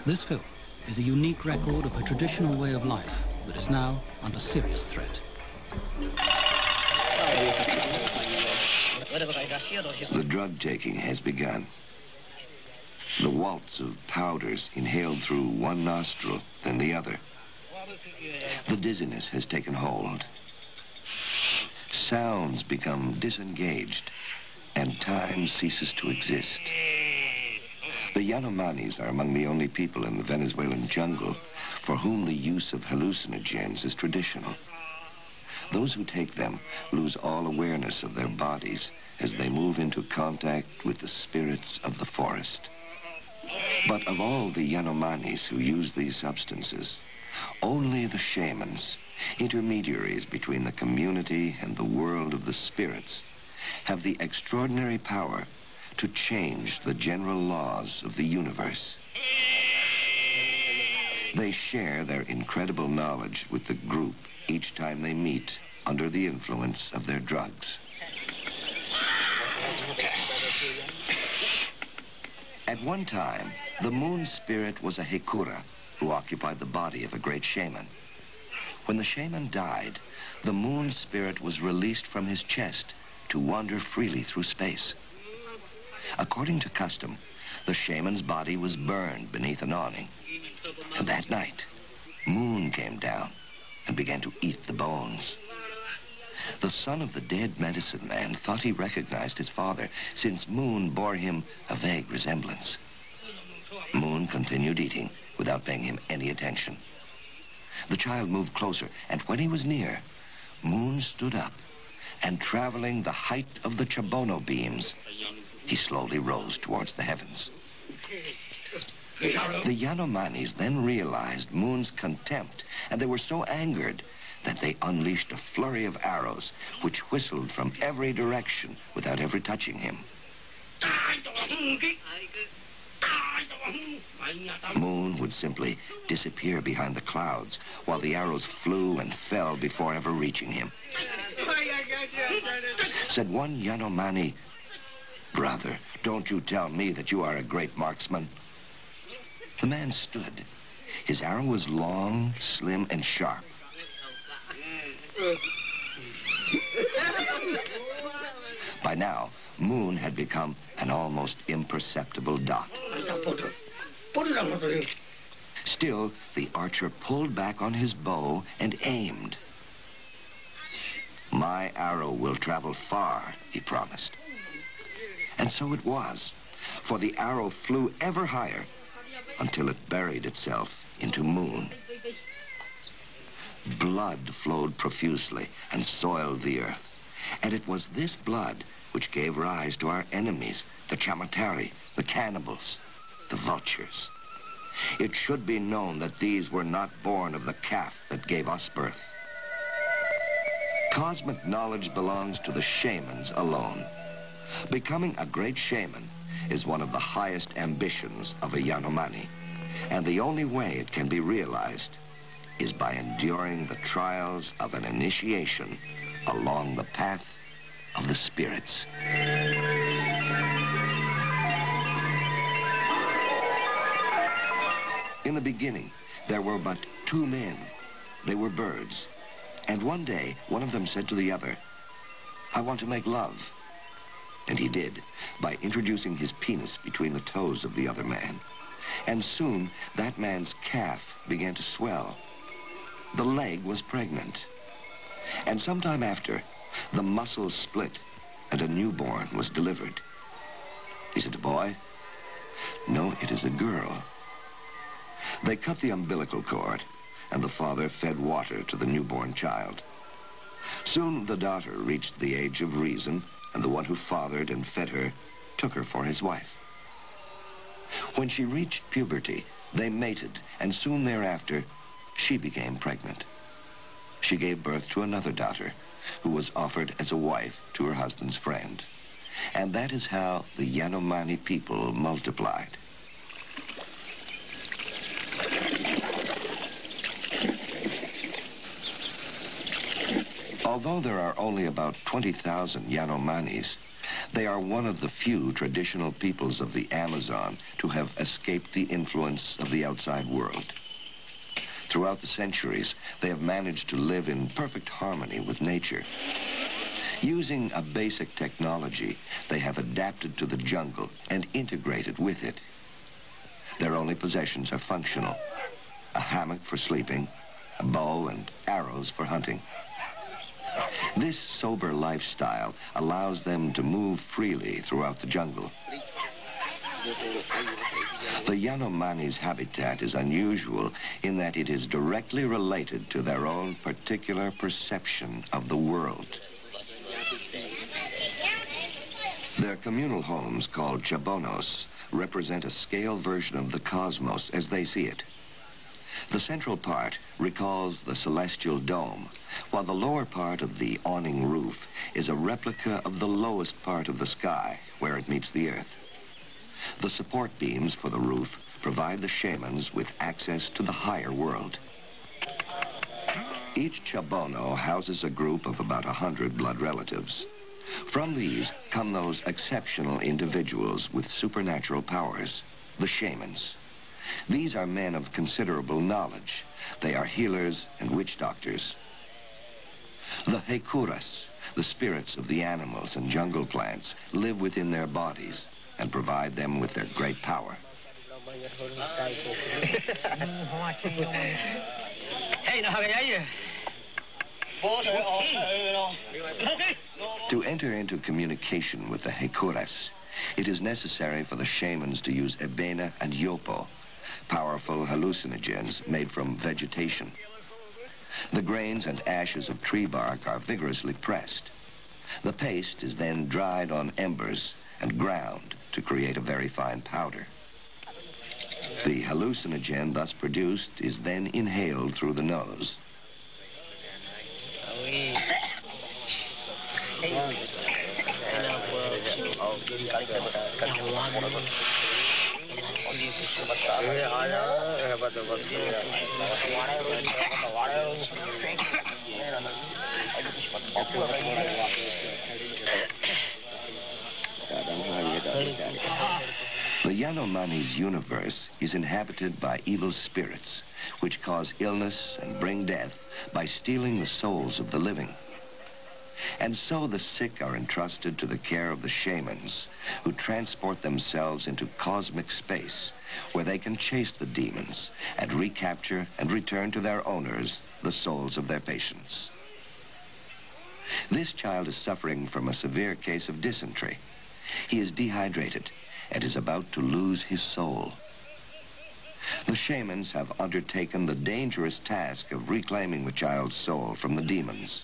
This film is a unique record of a traditional way of life that is now under serious threat. The drug taking has begun. The waltz of powders inhaled through one nostril, then the other. The dizziness has taken hold. Sounds become disengaged, and time ceases to exist. The Yanomamis are among the only people in the Venezuelan jungle for whom the use of hallucinogens is traditional. Those who take them lose all awareness of their bodies as they move into contact with the spirits of the forest. But of all the Yanomamis who use these substances, only the shamans, intermediaries between the community and the world of the spirits, have the extraordinary power to change the general laws of the universe. They share their incredible knowledge with the group each time they meet under the influence of their drugs. At one time, the moon spirit was a Hekura who occupied the body of a great shaman. When the shaman died, the moon spirit was released from his chest to wander freely through space. According to custom, the shaman's body was burned beneath an awning. And that night, Moon came down and began to eat the bones. The son of the dead medicine man thought he recognized his father, since Moon bore him a vague resemblance. Moon continued eating without paying him any attention. The child moved closer, and when he was near, Moon stood up, and traveling the height of the Chabono beams, he slowly rose towards the heavens. The Yanomamis then realized Moon's contempt, and they were so angered that they unleashed a flurry of arrows which whistled from every direction without ever touching him. Moon would simply disappear behind the clouds while the arrows flew and fell before ever reaching him. Said one Yanomani, "Brother, don't you tell me that you are a great marksman." The man stood. His arrow was long, slim, and sharp. By now, Moon had become an almost imperceptible dot. Still, the archer pulled back on his bow and aimed. "My arrow will travel far," he promised. And so it was, for the arrow flew ever higher until it buried itself into Moon. Blood flowed profusely and soiled the earth, and it was this blood which gave rise to our enemies, the Chamatari, the cannibals, the vultures. It should be known that these were not born of the calf that gave us birth. Cosmic knowledge belongs to the shamans alone. Becoming a great shaman is one of the highest ambitions of a Yanomani, and the only way it can be realized is by enduring the trials of an initiation along the path of the spirits. In the beginning, there were but two men. They were birds. And one day, one of them said to the other, "I want to make love." And he did, by introducing his penis between the toes of the other man. And soon, that man's calf began to swell. The leg was pregnant. And sometime after, the muscles split, and a newborn was delivered. Is it a boy? No, it is a girl. They cut the umbilical cord, and the father fed water to the newborn child. Soon the daughter reached the age of reason, and the one who fathered and fed her took her for his wife. When she reached puberty, they mated, and soon thereafter, she became pregnant. She gave birth to another daughter, who was offered as a wife to her husband's friend. And that is how the Yanomani people multiplied. Although there are only about 20,000 Yanomanis, They are one of the few traditional peoples of the Amazon to have escaped the influence of the outside world. Throughout the centuries, they have managed to live in perfect harmony with nature. Using a basic technology, they have adapted to the jungle and integrated with it. Their only possessions are functional: a hammock for sleeping, a bow and arrows for hunting. This sober lifestyle allows them to move freely throughout the jungle. The Yanomani's habitat is unusual in that it is directly related to their own particular perception of the world. Their communal homes, called chabonos, represent a scale version of the cosmos as they see it. The central part recalls the celestial dome, while the lower part of the awning roof is a replica of the lowest part of the sky, where it meets the earth. The support beams for the roof provide the shamans with access to the higher world. Each chabono houses a group of about 100 blood relatives. From these come those exceptional individuals with supernatural powers, the shamans. These are men of considerable knowledge. They are healers and witch doctors. The Hekuras, the spirits of the animals and jungle plants, live within their bodies and provide them with their great power. To enter into communication with the Hekuras, it is necessary for the shamans to use ebena and yopo, powerful hallucinogens made from vegetation. The grains and ashes of tree bark are vigorously pressed. The paste is then dried on embers and ground to create a very fine powder. The hallucinogen thus produced is then inhaled through the nose. The Yanomani's universe is inhabited by evil spirits, which cause illness and bring death by stealing the souls of the living. And so the sick are entrusted to the care of the shamans, who transport themselves into cosmic space, where they can chase the demons and recapture and return to their owners the souls of their patients. This child is suffering from a severe case of dysentery. He is dehydrated and is about to lose his soul. The shamans have undertaken the dangerous task of reclaiming the child's soul from the demons.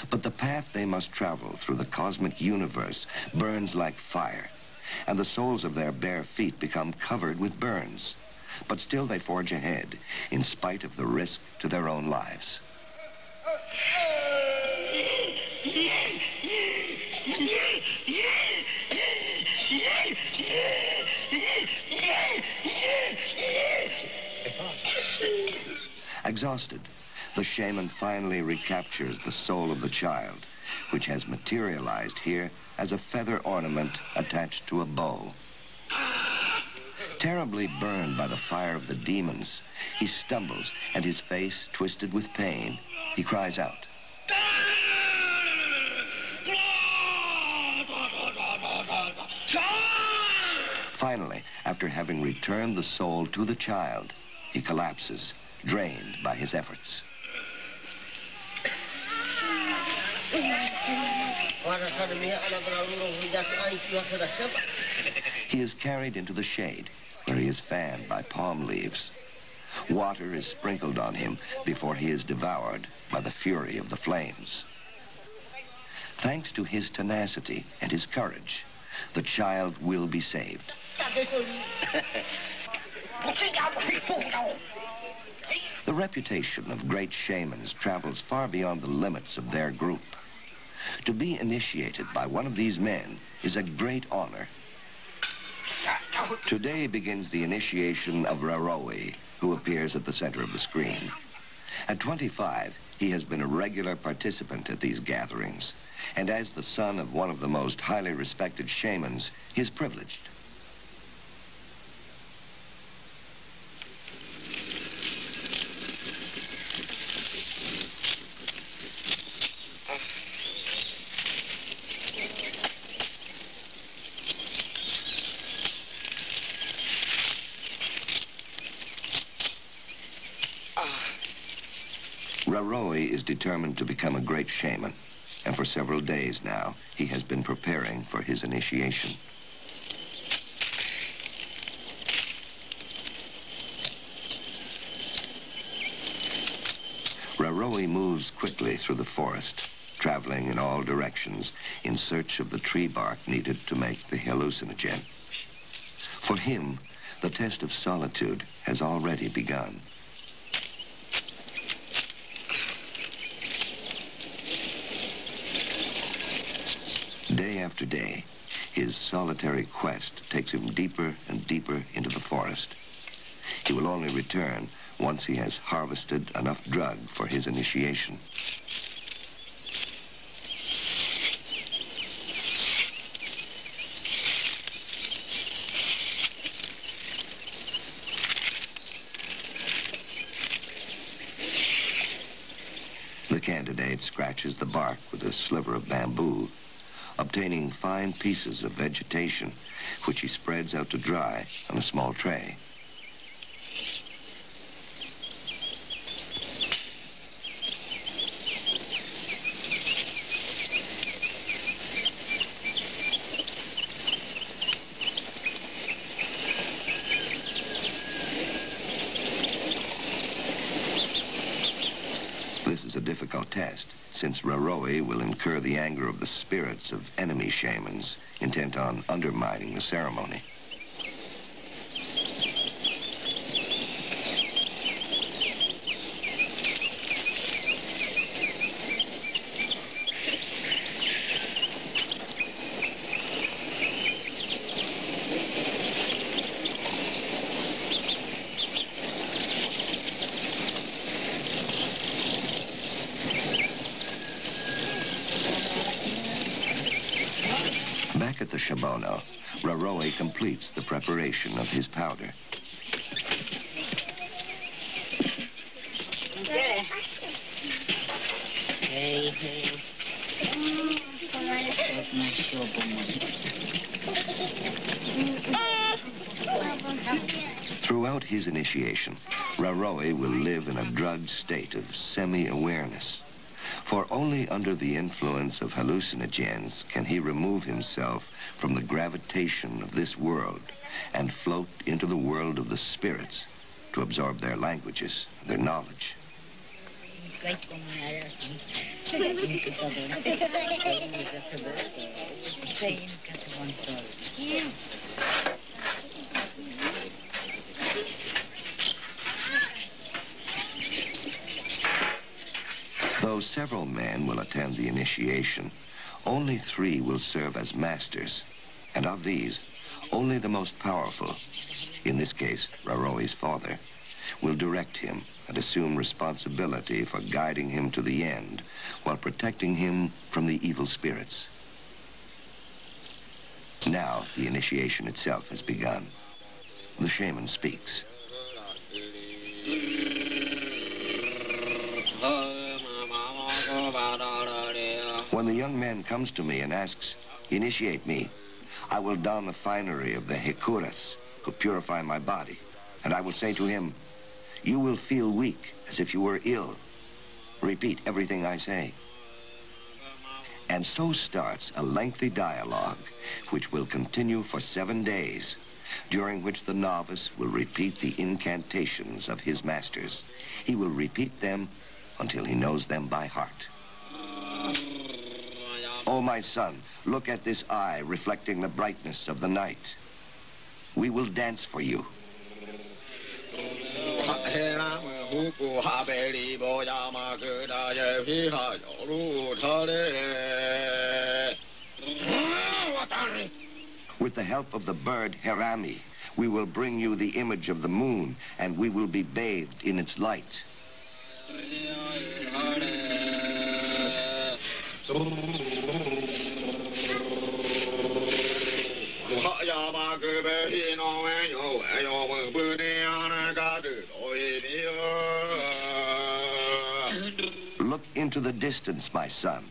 But the path they must travel through the cosmic universe burns like fire, and the soles of their bare feet become covered with burns. But still they forge ahead, in spite of the risk to their own lives. Exhausted, the shaman finally recaptures the soul of the child, which has materialized here as a feather ornament attached to a bow. Terribly burned by the fire of the demons, he stumbles, and his face twisted with pain, he cries out. Finally, after having returned the soul to the child, he collapses, drained by his efforts. He is carried into the shade, where he is fanned by palm leaves. Water is sprinkled on him before he is devoured by the fury of the flames. Thanks to his tenacity and his courage, the child will be saved. The reputation of great shamans travels far beyond the limits of their group. To be initiated by one of these men is a great honor. Today begins the initiation of Raroe, who appears at the center of the screen. At 25, he has been a regular participant at these gatherings. and as the son of one of the most highly respected shamans, he is privileged. Raroi is determined to become a great shaman, and for several days now, he has been preparing for his initiation. Raroi moves quickly through the forest, traveling in all directions in search of the tree bark needed to make the hallucinogen. For him, the test of solitude has already begun. Day after day, his solitary quest takes him deeper and deeper into the forest. He will only return once he has harvested enough drug for his initiation. The candidate scratches the bark with a sliver of bamboo, obtaining fine pieces of vegetation, which he spreads out to dry on a small tray. This is a difficult test, since Raroi will incur the anger of the spirits of enemy shamans, intent on undermining the ceremony. Back at the Shabono, Raroi completes the preparation of his powder. Throughout his initiation, Raroi will live in a drugged state of semi-awareness. For only under the influence of hallucinogens can he remove himself from the gravitation of this world and float into the world of the spirits to absorb their languages, their knowledge. Though several men will attend the initiation, only 3 will serve as masters, and of these, only the most powerful, in this case Raroi's father, will direct him and assume responsibility for guiding him to the end while protecting him from the evil spirits. Now the initiation itself has begun. The shaman speaks. When the young man comes to me and asks, "Initiate me," I will don the finery of the Hekuras, who purify my body, and I will say to him, "You will feel weak, as if you were ill. Repeat everything I say." And so starts a lengthy dialogue, which will continue for 7 days, during which the novice will repeat the incantations of his masters. He will repeat them until he knows them by heart. "Oh, my son, look at this eye reflecting the brightness of the night. We will dance for you." With the help of the bird Herami, we will bring you the image of the moon, and we will be bathed in its light. Look into the distance, my son,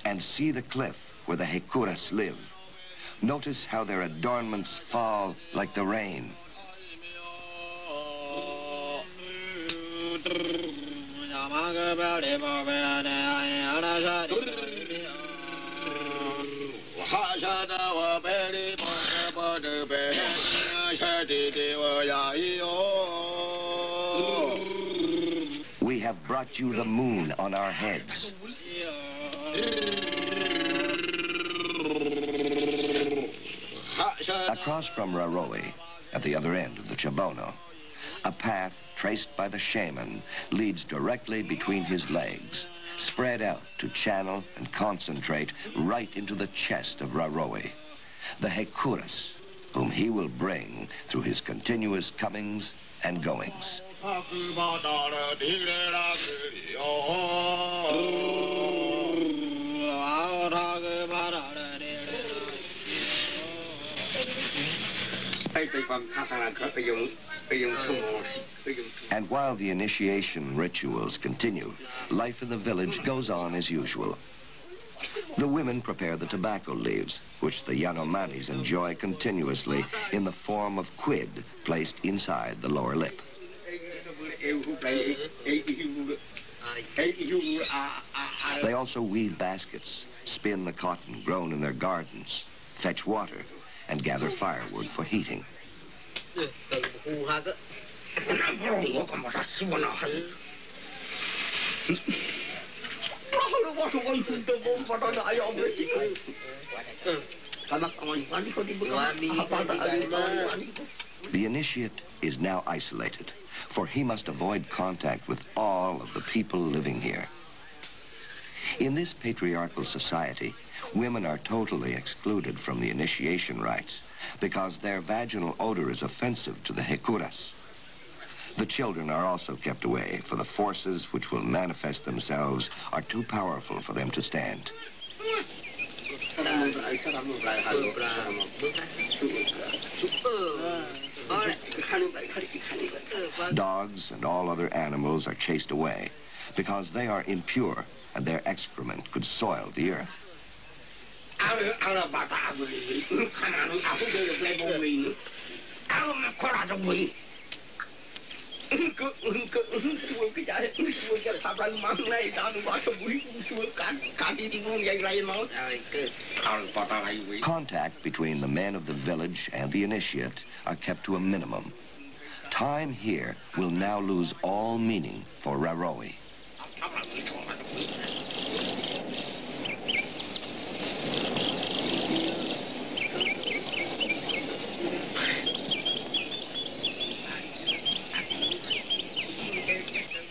and see the cliff where the Hekuras live. Notice how their adornments fall like the rain. We have brought you the moon on our heads. Across from Raroe, at the other end of the Chabono, a path traced by the shaman leads directly between his legs, spread out to channel and concentrate right into the chest of Raroe, the Hekuras, whom he will bring through his continuous comings and goings. And while the initiation rituals continue, life in the village goes on as usual. The women prepare the tobacco leaves, which the Yanomamis enjoy continuously in the form of quid placed inside the lower lip. They also weave baskets, spin the cotton grown in their gardens, fetch water, and gather firewood for heating. The initiate is now isolated, for he must avoid contact with all of the people living here. In this patriarchal society, women are totally excluded from the initiation rites because their vaginal odor is offensive to the Hekuras. The children are also kept away, for the forces which will manifest themselves are too powerful for them to stand. Dogs and all other animals are chased away because they are impure and their excrement could soil the earth. Contact between the men of the village and the initiate are kept to a minimum. Time here will now lose all meaning for Raroe.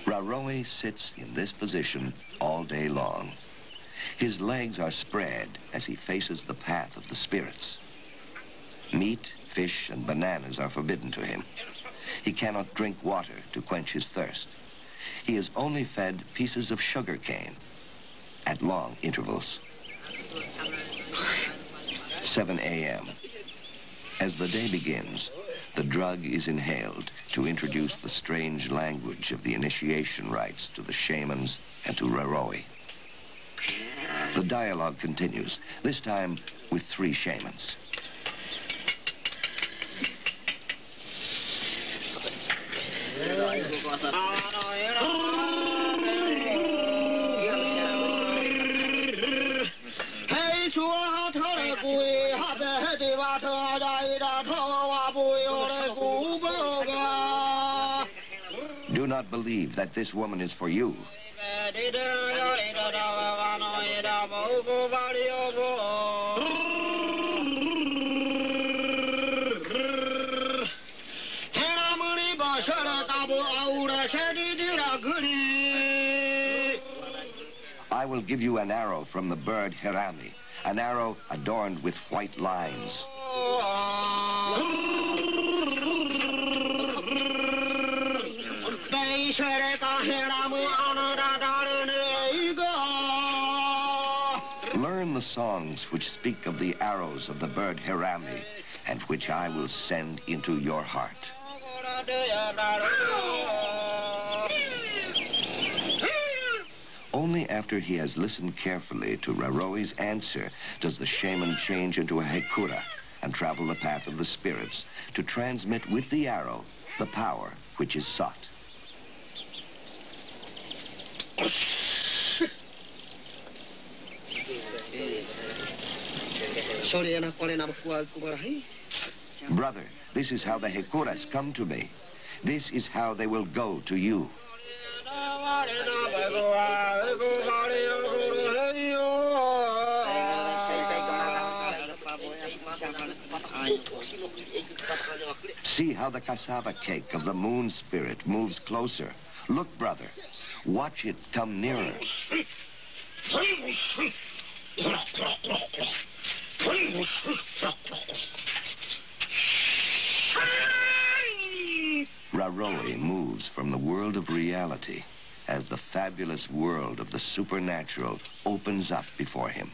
Raroe sits in this position all day long. His legs are spread as he faces the path of the spirits. Meat, fish, and bananas are forbidden to him. He cannot drink water to quench his thirst. He is only fed pieces of sugar cane at long intervals. 7 a.m. As the day begins, the drug is inhaled to introduce the strange language of the initiation rites to the shamans and to Raroe. The dialogue continues, this time with 3 shamans. Do not believe that this woman is for you. I will give you an arrow from the bird Hirami, an arrow adorned with white lines. Learn the songs which speak of the arrows of the bird Hirami and which I will send into your heart. Only after he has listened carefully to Raroi's answer does the shaman change into a Hekura and travel the path of the spirits to transmit with the arrow the power which is sought. Brother, this is how the Hekuras come to me. This is how they will go to you. See how the cassava cake of the moon spirit moves closer. Look, brother. Watch it come nearer. Raroi moves from the world of reality as the fabulous world of the supernatural opens up before him.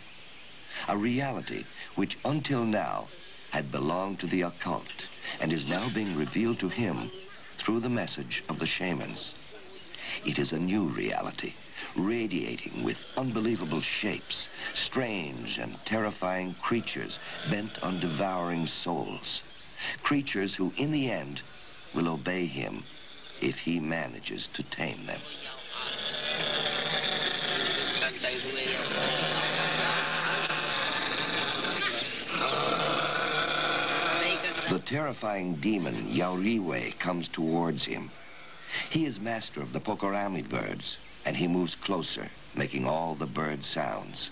A reality which until now had belonged to the occult and is now being revealed to him through the message of the shamans. It is a new reality, radiating with unbelievable shapes, strange and terrifying creatures bent on devouring souls. Creatures who, in the end, will obey him if he manages to tame them. The terrifying demon Yauriwe comes towards him. He is master of the Pokoramid birds, and he moves closer, making all the bird sounds.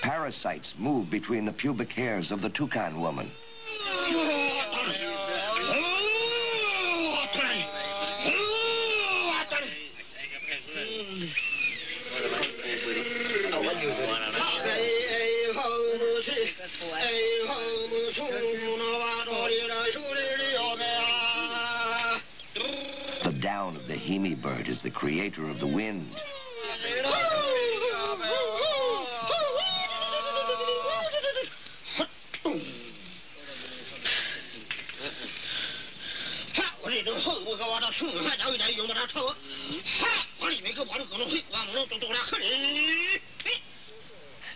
Parasites move between the pubic hairs of the toucan woman. The down of the Hemi bird is the creator of the wind.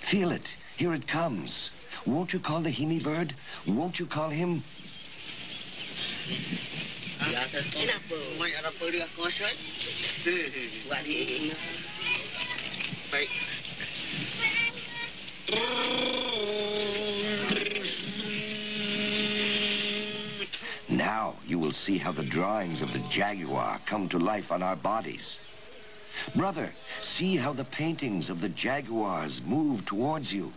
Feel it. Here it comes. Won't you call the Hemi bird? Won't you call him? Now you will see how the drawings of the jaguar come to life on our bodies. Brother, see how the paintings of the jaguars move towards you.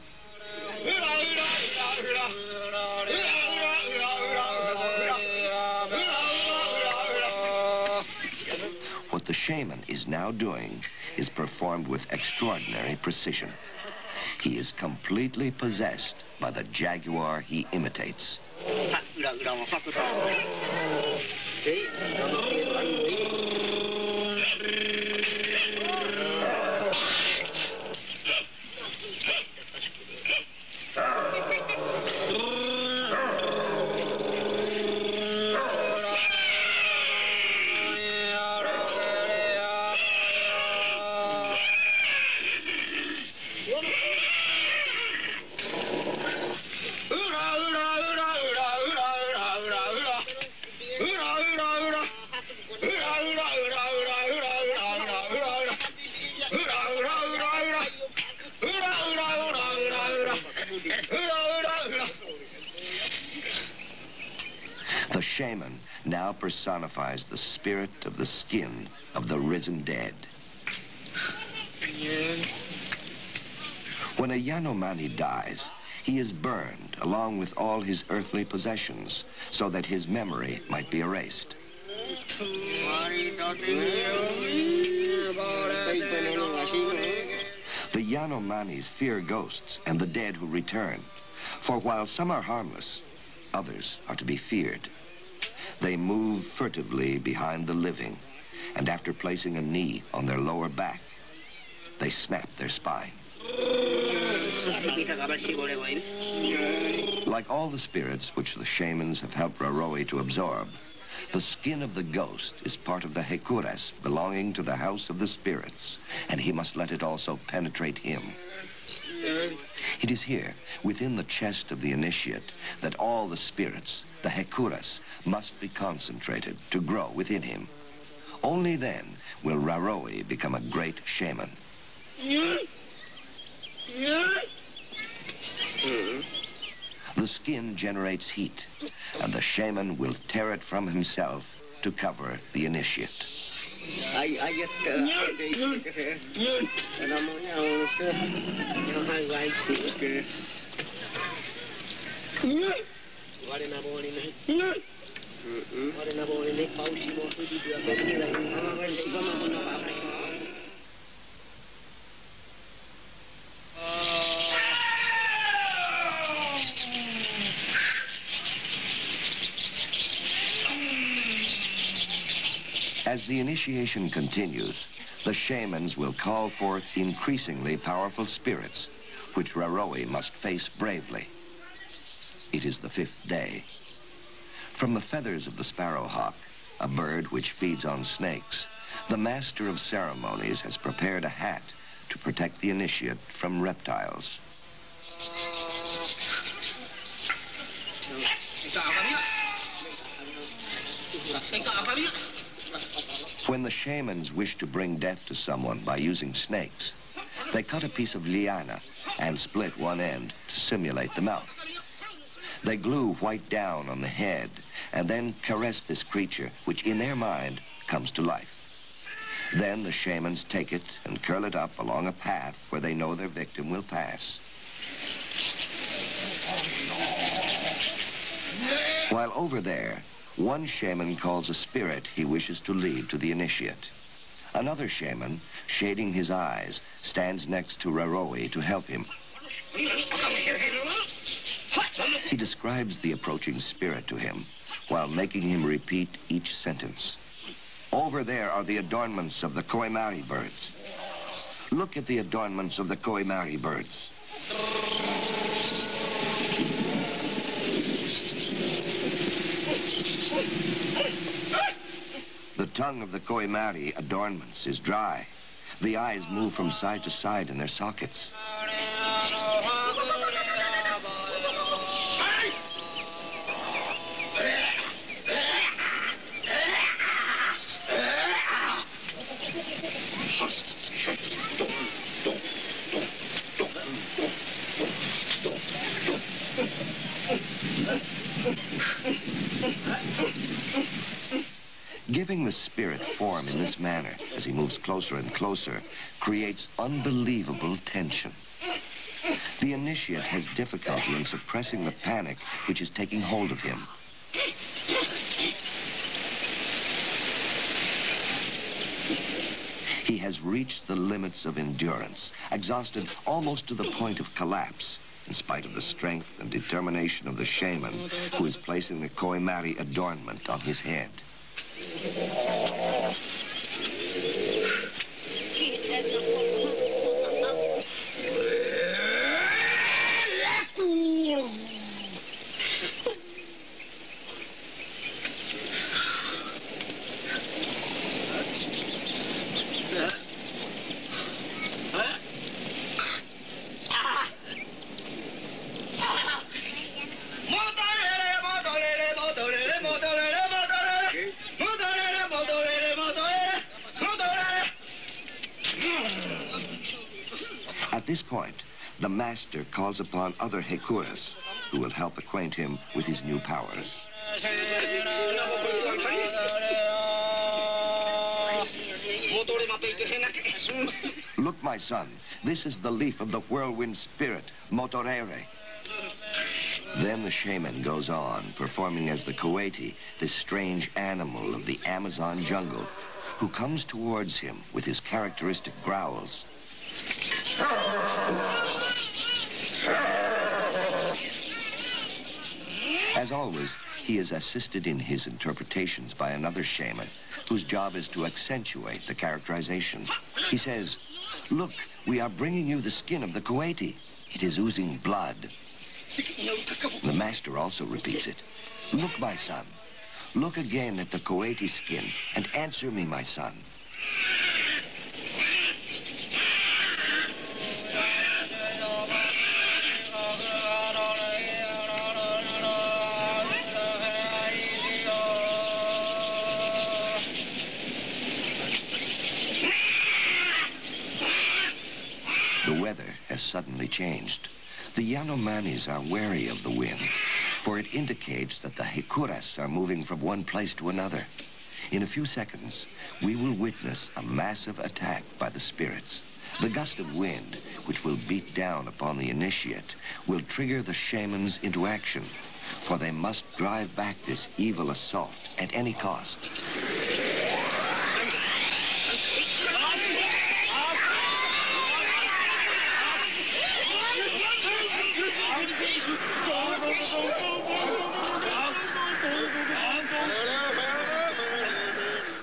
What the shaman is now doing is performed with extraordinary precision. He is completely possessed by the jaguar he imitates. The shaman now personifies the spirit of the skin of the risen dead. When a Yanomami dies, He is burned along with all his earthly possessions so that his memory might be erased. The Yanomanis fear ghosts and the dead who return, for while some are harmless, others are to be feared. They move furtively behind the living, and after placing a knee on their lower back, they snap their spine. Like all the spirits which the shamans have helped Raroi to absorb, the skin of the ghost is part of the Hekuras belonging to the house of the spirits, and he must let it also penetrate him. It is here, within the chest of the initiate, that all the spirits, the Hekuras, must be concentrated to grow within him. Only then will Raroi become a great shaman. The skin generates heat, and the shaman will tear it from himself to cover the initiate. As the initiation continues, the shamans will call forth increasingly powerful spirits, which Raroi must face bravely. It is the 5th day. From the feathers of the sparrowhawk, a bird which feeds on snakes, the master of ceremonies has prepared a hat to protect the initiate from reptiles. When the shamans wish to bring death to someone by using snakes, they cut a piece of liana and split one end to simulate the mouth. They glue white down on the head and then caress this creature, which in their mind comes to life. Then the shamans take it and curl it up along a path where they know their victim will pass. While over there, one shaman calls a spirit he wishes to lead to the initiate. Another shaman, shading his eyes, stands next to Raroi to help him. He describes the approaching spirit to him while making him repeat each sentence. Over there are the adornments of the Koimari birds. Look at the adornments of the Koimari birds. The tongue of the Koimari adornments is dry. The eyes move from side to side in their sockets. Giving the spirit form in this manner as he moves closer and closer creates unbelievable tension. The initiate has difficulty in suppressing the panic which is taking hold of him. He has reached the limits of endurance, exhausted almost to the point of collapse, in spite of the strength and determination of the shaman who is placing the Koimari adornment on his head. At this point, the master calls upon other Hekuras who will help acquaint him with his new powers. Look, my son, this is the leaf of the whirlwind spirit, Motorere. Then the shaman goes on, performing as the coati, this strange animal of the Amazon jungle, who comes towards him with his characteristic growls. As always, he is assisted in his interpretations by another shaman, whose job is to accentuate the characterization. He says, "Look, we are bringing you the skin of the coati. It is oozing blood." The master also repeats it. "Look, my son. Look again at the coati skin and answer me, my son." The weather has suddenly changed. The Yanomamis are wary of the wind, for it indicates that the Hekuras are moving from one place to another. In a few seconds, we will witness a massive attack by the spirits. The gust of wind, which will beat down upon the initiate, will trigger the shamans into action, for they must drive back this evil assault at any cost.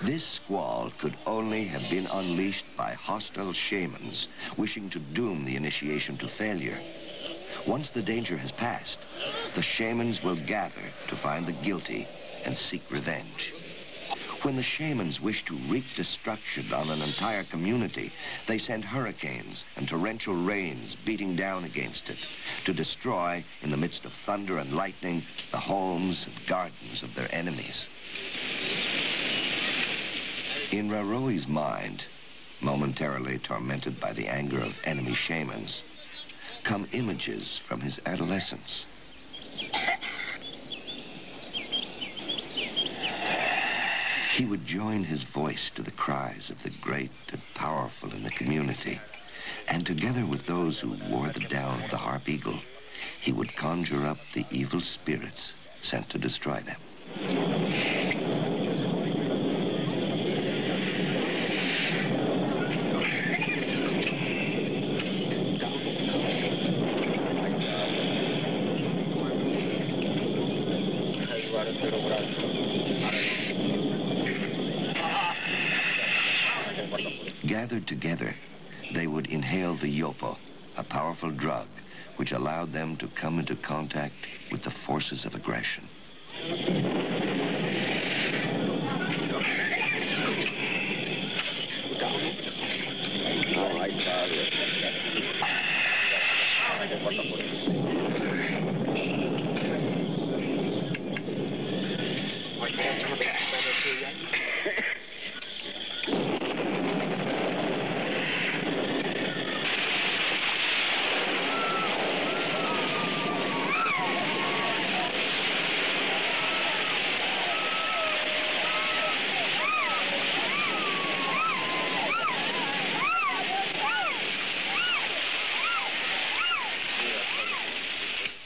This squall could only have been unleashed by hostile shamans wishing to doom the initiation to failure. Once the danger has passed, the shamans will gather to find the guilty and seek revenge. When the shamans wish to wreak destruction on an entire community, they send hurricanes and torrential rains beating down against it to destroy, in the midst of thunder and lightning, the homes and gardens of their enemies. In Raroi's mind, momentarily tormented by the anger of enemy shamans, come images from his adolescence. He would join his voice to the cries of the great and powerful in the community, and together with those who wore the down of the harp eagle, he would conjure up the evil spirits sent to destroy them. Gathered together, they would inhale the yopo, a powerful drug which allowed them to come into contact with the forces of aggression.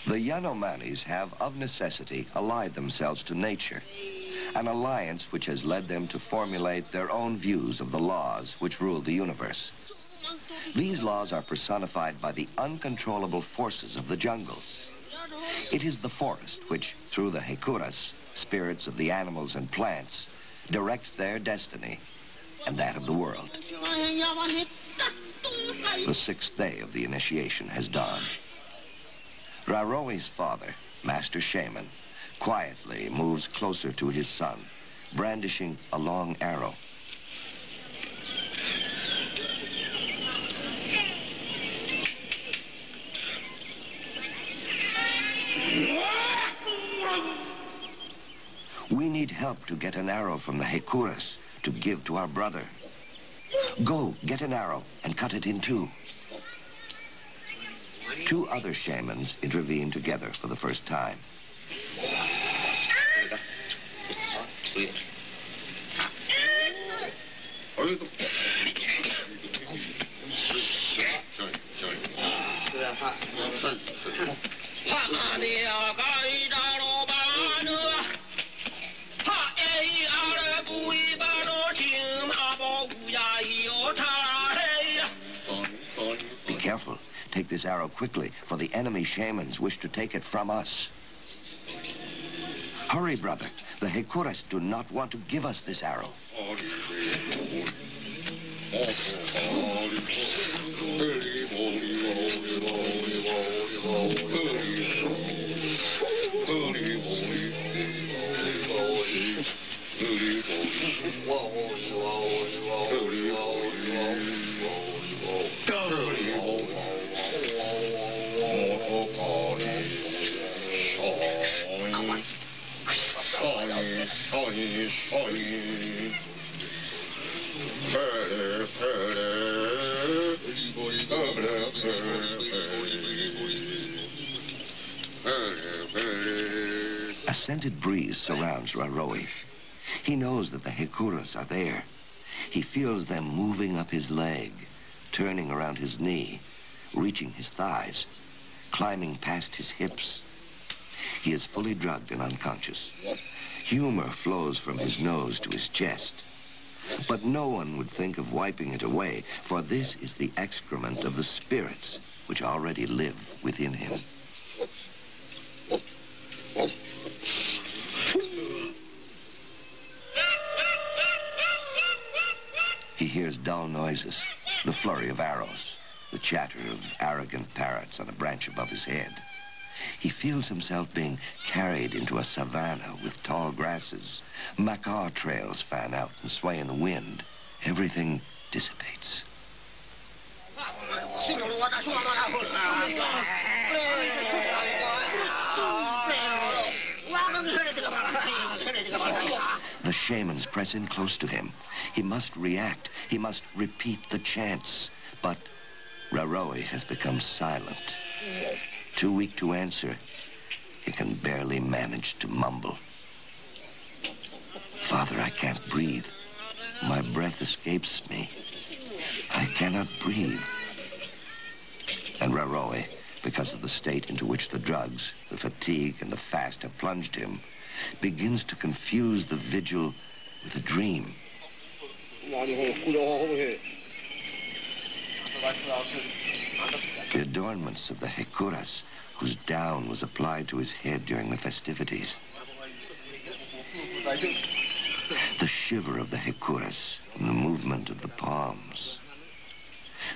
The Yanomamis have, of necessity, allied themselves to nature, an alliance which has led them to formulate their own views of the laws which rule the universe. These laws are personified by the uncontrollable forces of the jungle. It is the forest which, through the Hekuras, spirits of the animals and plants, directs their destiny and that of the world. The sixth day of the initiation has dawned. Raroi's father, Master Shaman, quietly moves closer to his son, brandishing a long arrow. We need help to get an arrow from the Hekuras to give to our brother. Go, get an arrow and cut it in two. Two other shamans intervene together for the first time. Be careful. Take this arrow quickly, for the enemy shamans wish to take it from us. Hurry, brother. The Hekuras do not want to give us this arrow. A scented breeze surrounds Raroi. He knows that the Hekuras are there. He feels them moving up his leg, turning around his knee, reaching his thighs, climbing past his hips. He is fully drugged and unconscious. Humor flows from his nose to his chest. But no one would think of wiping it away, for this is the excrement of the spirits which already live within him. He hears dull noises, the flurry of arrows, the chatter of arrogant parrots on a branch above his head. He feels himself being carried into a savanna with tall grasses. Macaw trails fan out and sway in the wind. Everything dissipates. The shamans press in close to him. He must react. He must repeat the chants. But Raroi has become silent. Too weak to answer, he can barely manage to mumble. Father, I can't breathe. My breath escapes me. I cannot breathe. And Raroi, because of the state into which the drugs, the fatigue, and the fast have plunged him, begins to confuse the vigil with a dream. The adornments of the Hekuras, whose down was applied to his head during the festivities. The shiver of the Hekuras and the movement of the palms.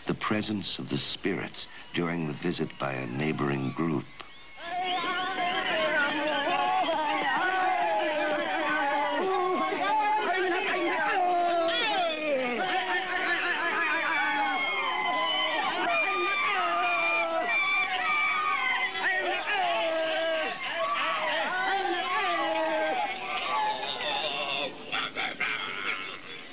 The presence of the spirits during the visit by a neighboring group.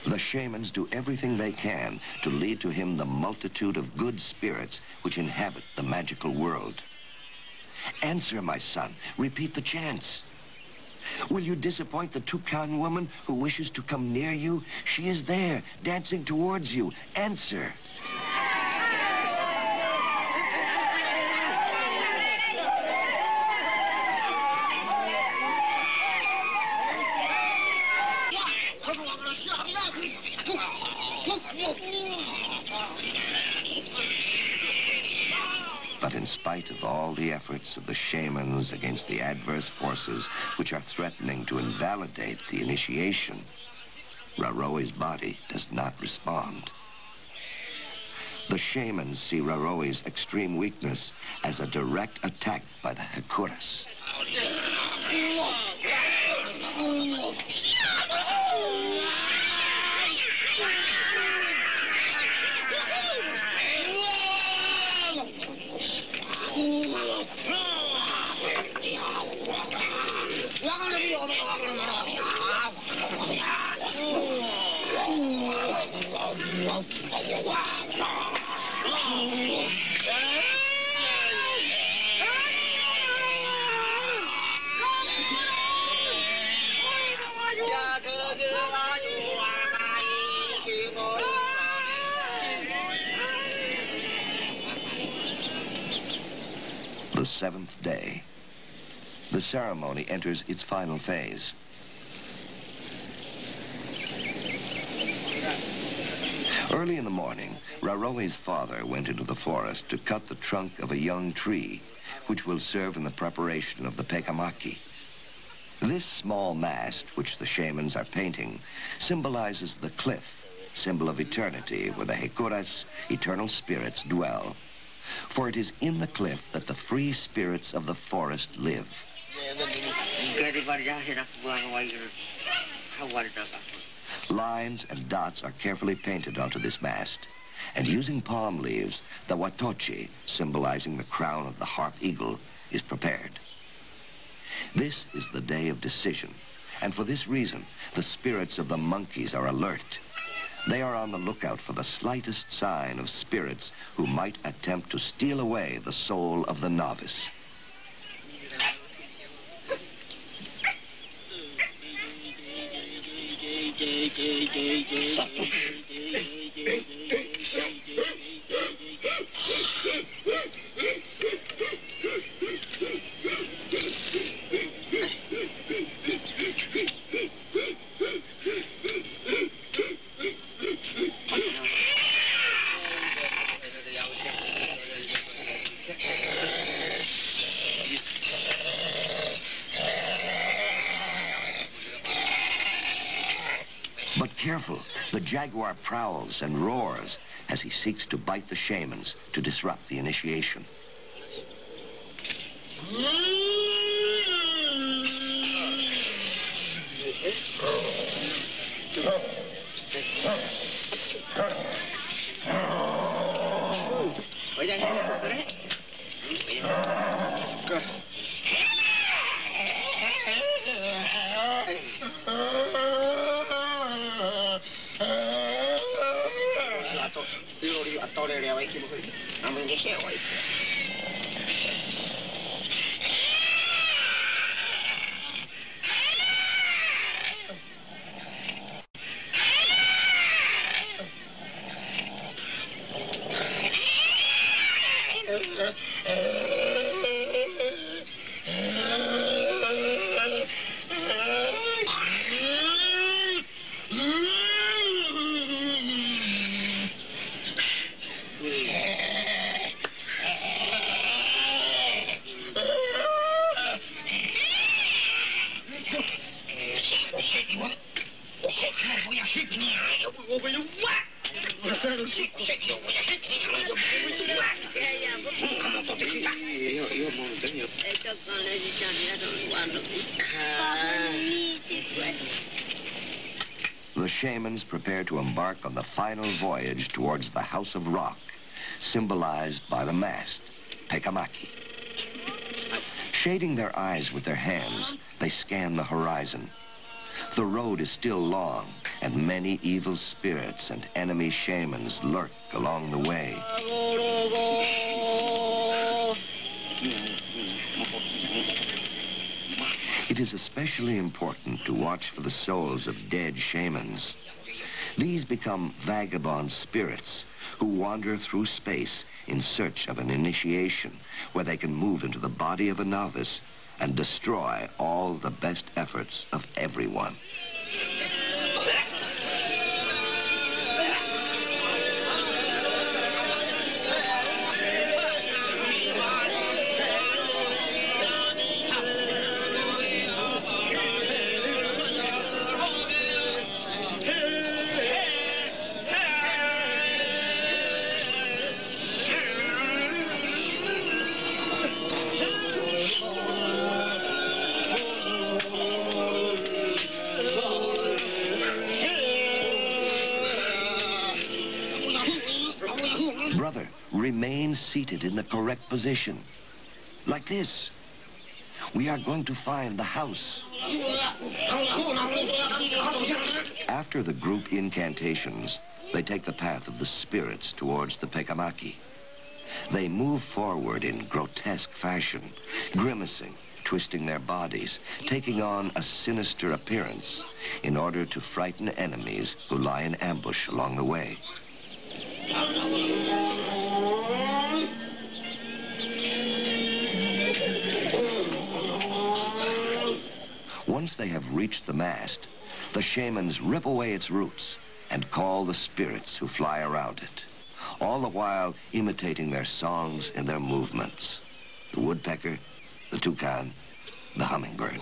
The shamans do everything they can to lead to him the multitude of good spirits which inhabit the magical world. Answer, my son. Repeat the chants. Will you disappoint the Tucan woman who wishes to come near you? She is there, dancing towards you. Answer. But in spite of all the efforts of the shamans against the adverse forces which are threatening to invalidate the initiation, Raroi's body does not respond. The shamans see Raroi's extreme weakness as a direct attack by the Hekuras. The the seventh day. The ceremony enters its final phase. Early in the morning, Raroe's father went into the forest to cut the trunk of a young tree, which will serve in the preparation of the pekamaki. This small mast, which the shamans are painting, symbolizes the cliff, symbol of eternity, where the Hekuras, eternal spirits, dwell. For it is in the cliff that the free spirits of the forest live. Lines and dots are carefully painted onto this mast, and using palm leaves, the watochi, symbolizing the crown of the harp eagle, is prepared. This is the day of decision, and for this reason, the spirits of the monkeys are alert. They are on the lookout for the slightest sign of spirits who might attempt to steal away the soul of the novice. But careful, the jaguar prowls and roars as he seeks to bite the shamans to disrupt the initiation. The shamans prepare to embark on the final voyage towards the House of Rock, symbolized by the mast, pekamaki. Shading their eyes with their hands, they scan the horizon. The road is still long, and many evil spirits and enemy shamans lurk along the way. It is especially important to watch for the souls of dead shamans. These become vagabond spirits who wander through space in search of an initiation where they can move into the body of a novice and destroy all the best efforts of everyone. Brother, remain seated in the correct position. Like this. We are going to find the house. After the group incantations, they take the path of the spirits towards the pekamaki. They move forward in grotesque fashion, grimacing, twisting their bodies, taking on a sinister appearance in order to frighten enemies who lie in ambush along the way. Once they have reached the mast, the shamans rip away its roots and call the spirits who fly around it, all the while imitating their songs and their movements. The woodpecker, the toucan, the hummingbird.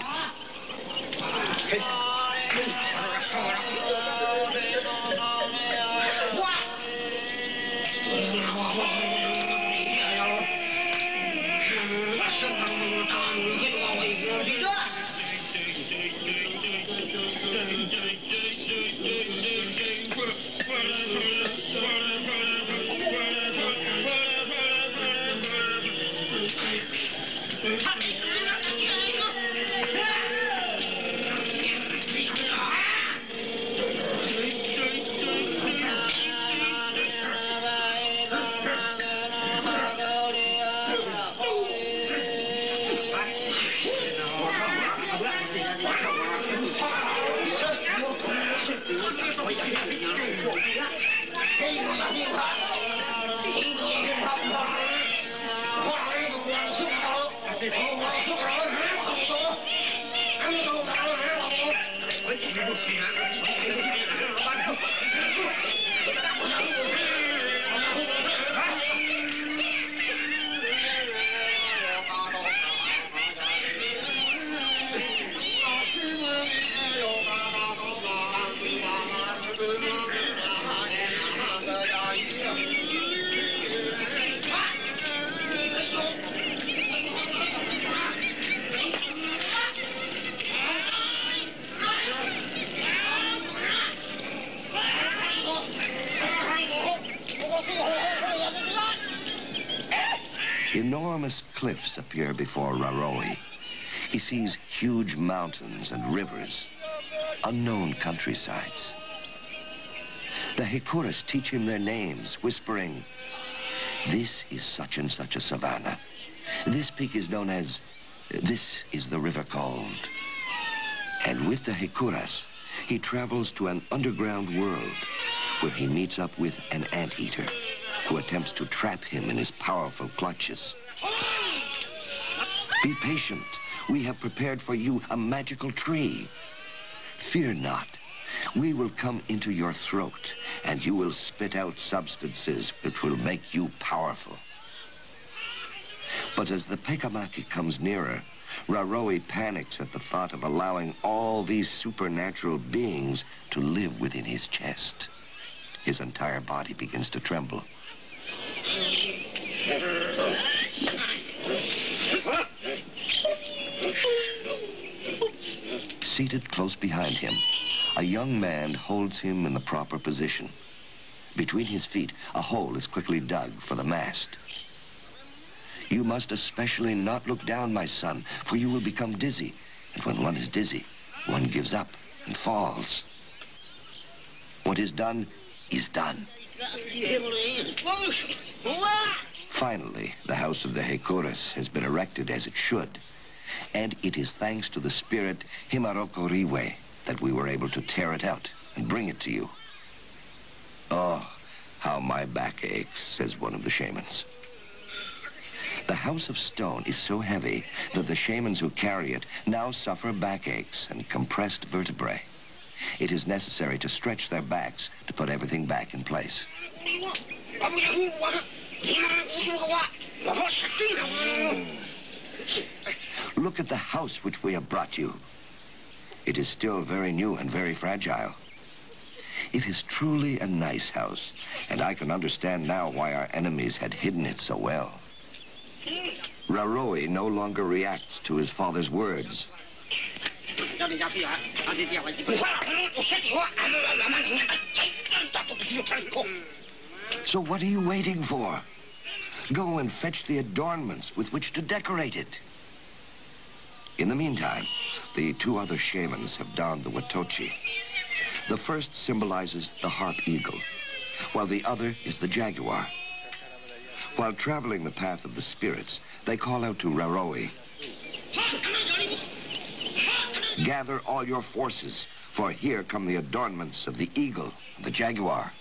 Enormous cliffs appear before Raroe. He sees huge mountains and rivers, unknown countrysides. The Hekuras teach him their names, whispering, "This is such and such a savanna. This peak is known as, this is the river called." And with the Hekuras, he travels to an underground world where he meets up with an anteater who attempts to trap him in his powerful clutches. "Be patient. We have prepared for you a magical tree. Fear not. We will come into your throat, and you will spit out substances which will make you powerful." But as the Pekamaki comes nearer, Raroe panics at the thought of allowing all these supernatural beings to live within his chest. His entire body begins to tremble. Seated close behind him, a young man holds him in the proper position. Between his feet, a hole is quickly dug for the mast. "You must especially not look down, my son, for you will become dizzy. And when one is dizzy, one gives up and falls. What is done is done." Finally, the house of the Hekuras has been erected as it should. And it is thanks to the spirit Himarokoriwe that we were able to tear it out and bring it to you. "Oh, how my back aches," says one of the shamans. The house of stone is so heavy that the shamans who carry it now suffer backaches and compressed vertebrae. It is necessary to stretch their backs to put everything back in place. "Look at the house which we have brought you. It is still very new and very fragile. It is truly a nice house, and I can understand now why our enemies had hidden it so well." Raroe no longer reacts to his father's words. "So what are you waiting for? Go and fetch the adornments with which to decorate it." In the meantime, the two other shamans have donned the watochi. The first symbolizes the harp eagle, while the other is the jaguar. While traveling the path of the spirits, they call out to Raroe, "Gather all your forces, for here come the adornments of the eagle and the jaguar."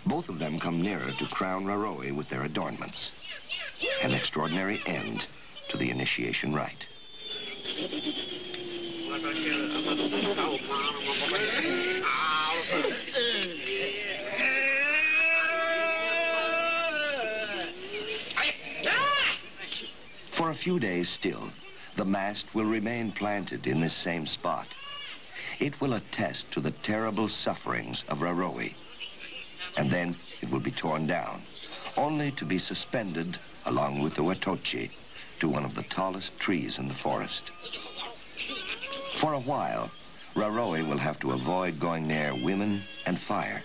Both of them come nearer to crown Raroe with their adornments. An extraordinary end to the initiation rite. For a few days still, the mast will remain planted in this same spot. It will attest to the terrible sufferings of Raroe. And then it will be torn down, only to be suspended, along with the Watoche, to one of the tallest trees in the forest. For a while, Raroe will have to avoid going near women and fire.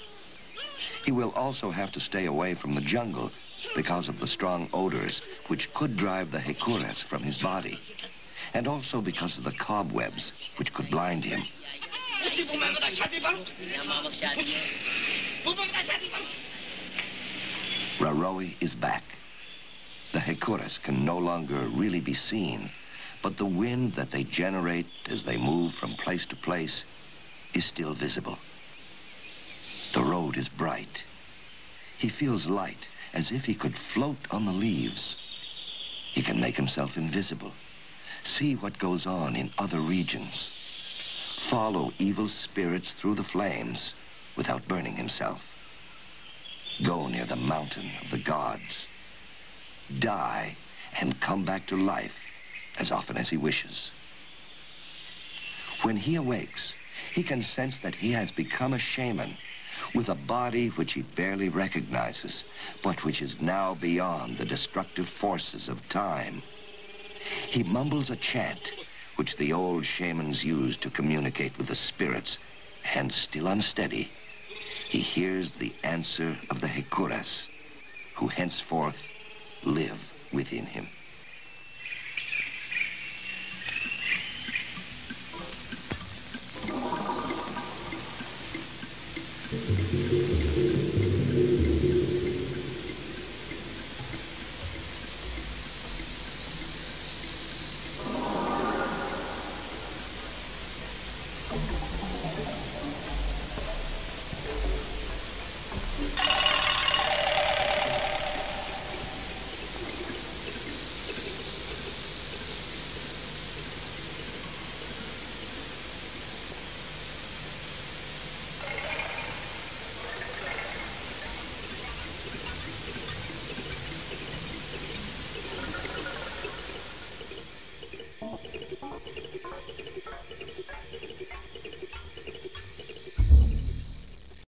He will also have to stay away from the jungle because of the strong odors which could drive the Hekuras from his body, and also because of the cobwebs which could blind him. Raroe is back. The Hekuras can no longer really be seen, but the wind that they generate as they move from place to place is still visible. The road is bright. He feels light, as if he could float on the leaves. He can make himself invisible, see what goes on in other regions, follow evil spirits through the flames without burning himself, go near the mountain of the gods, die and come back to life as often as he wishes. When he awakes, he can sense that he has become a shaman with a body which he barely recognizes, but which is now beyond the destructive forces of time. He mumbles a chant which the old shamans used to communicate with the spirits, and still unsteady, he hears the answer of the Hekuras, who henceforth live within him.